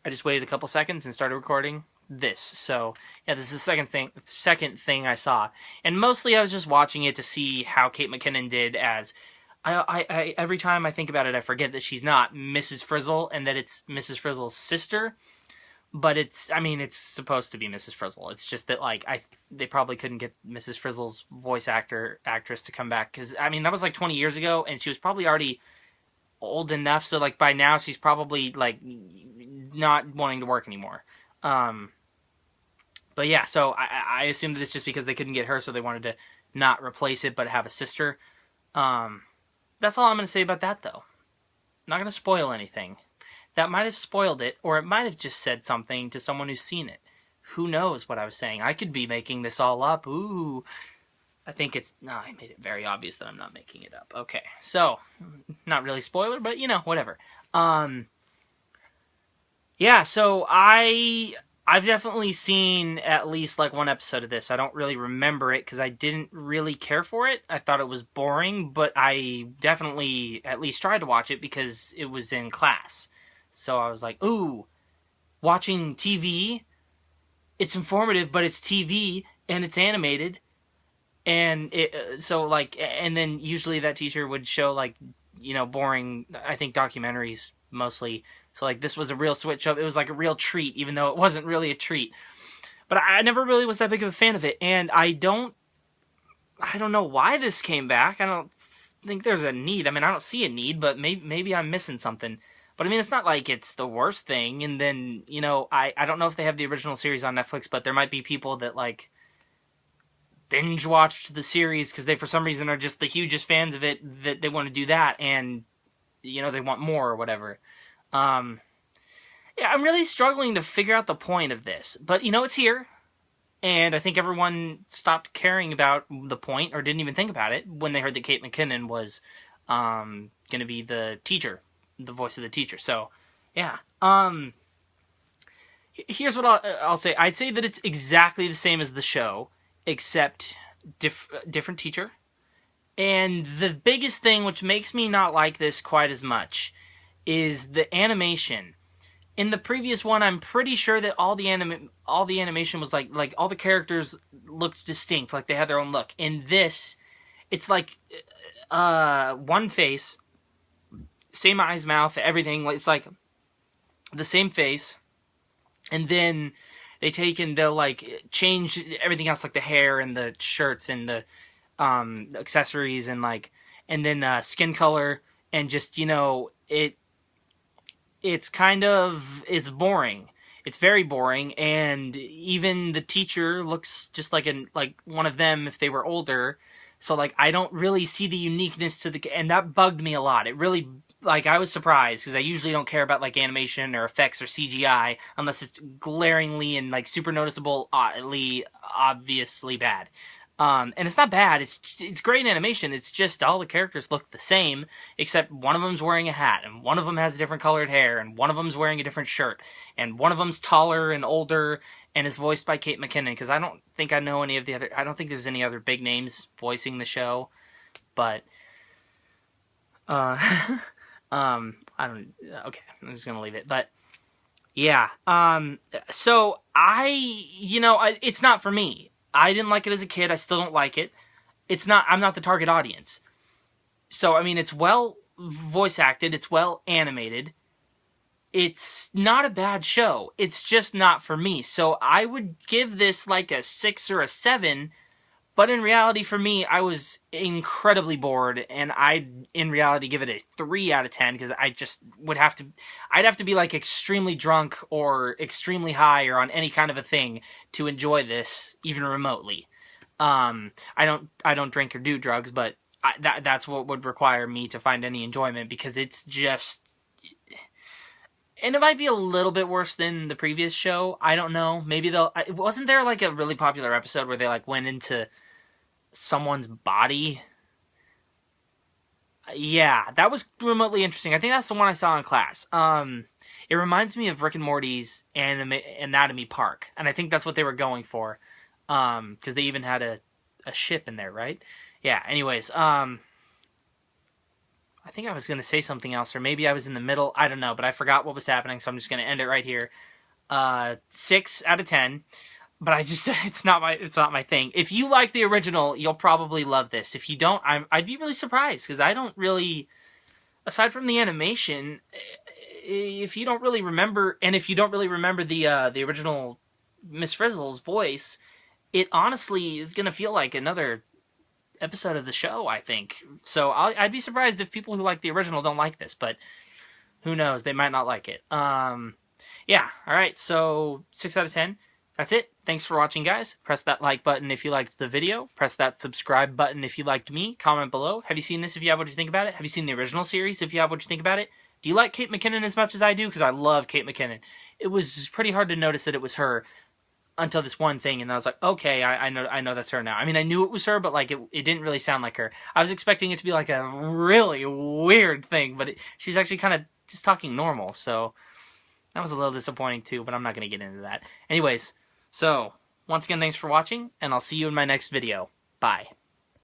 I just waited a couple seconds and started recording this. So yeah, this is the second thing I saw, and mostly I was just watching it to see how Kate McKinnon did as. I every time I think about it, I forget that she's not Mrs. Frizzle and that it's Mrs. Frizzle's sister. But it's supposed to be Mrs. Frizzle. It's just that they probably couldn't get Mrs. Frizzle's actress to come back because that was like 20 years ago, and she was probably already old enough. So like by now she's probably like not wanting to work anymore. Um, but yeah, so I assume that it's just because they couldn't get her, so they wanted to not replace it, but have a sister. Um, that's all I'm going to say about that, though. Not going to spoil anything. That might have spoiled it, or it might have just said something to someone who's seen it. Who knows what I was saying? I could be making this all up. Ooh. I think it's... No, I made it very obvious that I'm not making it up. Okay, so, not really spoiler, but, whatever. Yeah, so I've definitely seen at least like one episode of this. I don't really remember it because I didn't really care for it. I thought it was boring, but I definitely at least tried to watch it because it was in class. So I was like, ooh, watching TV, it's informative, but it's TV and it's animated. And and then usually that teacher would show like, boring, I think documentaries mostly. So like this was a real switch up. It was like a real treat, even though it wasn't really a treat. But I never really was that big of a fan of it, and I don't know why this came back. I don't think there's a need. I don't see a need, but maybe I'm missing something. But it's not like it's the worst thing. And then I don't know if they have the original series on Netflix, but there might be people that like binge watched the series because they for some reason are just the hugest fans of it that they want to do that, and they want more or whatever. Um, yeah, I'm really struggling to figure out the point of this, but it's here, and I think everyone stopped caring about the point or didn't even think about it when they heard that Kate McKinnon was going to be the teacher, the voice of the teacher. So, yeah. Here's what I'll say. I'd say that it's exactly the same as the show, except different teacher. And the biggest thing, which makes me not like this quite as much, is the animation. In the previous one, I'm pretty sure that all the animation was like all the characters looked distinct, like they had their own look. In this, it's like one face, same eyes, mouth, everything. It's like the same face, and then they'll like change everything else, like the hair and the shirts and the accessories and then skin color, and just it's boring. It's very boring, and even the teacher looks just like one of them if they were older. So like I don't really see the uniqueness to and that bugged me a lot. It really I was surprised because I usually don't care about like animation or effects or CGI unless it's glaringly and like super noticeable, obviously bad. And it's not bad. It's great animation. It's just all the characters look the same, except one of them's wearing a hat, and one of them has different colored hair, and one of them's wearing a different shirt, and one of them's taller and older, and is voiced by Kate McKinnon. Because I don't think I know any of the other. I don't think there's any other big names voicing the show, but uh, I don't. Okay, I'm just gonna leave it. But yeah, so it's not for me. I didn't like it as a kid. I still don't like it. I'm not the target audience. So, it's well voice acted. It's well animated. It's not a bad show. It's just not for me. So, I would give this like a 6 or a 7. But in reality, for me, I was incredibly bored. And I'd, in reality, give it a 3 out of 10. Because I just I'd have to be like extremely drunk or extremely high or on any kind of a thing to enjoy this, even remotely. I don't drink or do drugs, but that's what would require me to find any enjoyment, because it's just, and it might be a little bit worse than the previous show. I don't know. Maybe wasn't there like a really popular episode where they like went into someone's body? Yeah, that was remotely interesting. I think that's the one I saw in class. It reminds me of Rick and Morty's Anatomy Park, and I think that's what they were going for. Because they even had a ship in there, right? Yeah. Anyways, I think I was going to say something else, or maybe I was in the middle. I don't know, but I forgot what was happening, so I'm just going to end it right here. 6 out of 10. But I just, it's not my thing. If you like the original, you'll probably love this. If you don't, I'd be really surprised, because I don't really, aside from the animation, if you don't really remember, and if you don't really remember the original Miss Frizzle's voice, it honestly is going to feel like another episode of the show, I think. So I'd be surprised if people who like the original don't like this, but who knows? They might not like it. Yeah, alright, so 6 out of 10. That's it. Thanks for watching, guys. Press that like button if you liked the video. Press that subscribe button if you liked me. Comment below. Have you seen this if you have? What you think about it? Have you seen the original series if you have? What you think about it? Do you like Kate McKinnon as much as I do? Because I love Kate McKinnon. It was pretty hard to notice that it was her until this one thing, and I was like, okay, I know that's her now. I mean, I knew it was her, but like it didn't really sound like her. I was expecting it to be like a really weird thing, but she's actually kind of just talking normal, so that was a little disappointing too, but I'm not going to get into that. Anyways, so once again, thanks for watching, and I'll see you in my next video. Bye.